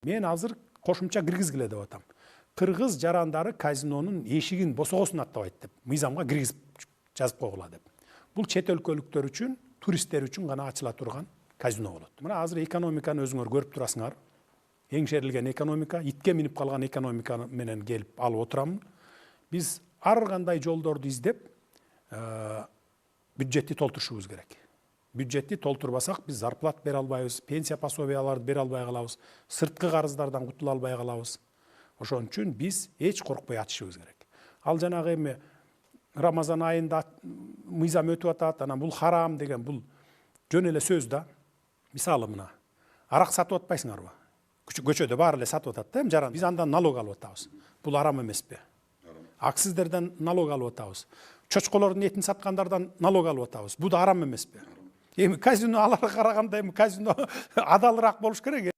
Мен азыр кошумча киргизгиле деп атам. Кыргыз жарандары казинонун эшигин босогосун аттабайт деп, мыйзамга киргизип жазып койгула деп. Бул чет өлкөлүктөр үчүн, туристтер үчүн гана ачыла турган казино болот. Мына азыр экономиканы өзүңөр көрүп турасыңар. Эңшерилген экономика, итке минип калган экономика менен келип алып отурамын. Биз ар кандай жолдорду издеп, бюджетти толтурушубуз керек. Бюджетти толтурбасак биз зарплат бере албайбыз, пенсия пособияларды бере албай калабыз, сырткы карыздардан кутула албай калабыз. Ошон үчүн биз эч коркпой ачышыбыз керек. Ал жанагы эми Рамазан айында мыйзам өтүп атат, анан бул харам деген бул жөн эле сөз да. Мисалы мына арак сатып атпайсыңарбы? Көчөдө баары эле сатып атат да, жаран. Биз андан налог алып атабыз. Бул арам эмеспи? Акциздерден налог алып атабыз. Чочколордун этин саткандардан налог алып атабыз. Бул да арам эмеспи? Эми казино аларга караганда эми казино адалыраак болуш керек.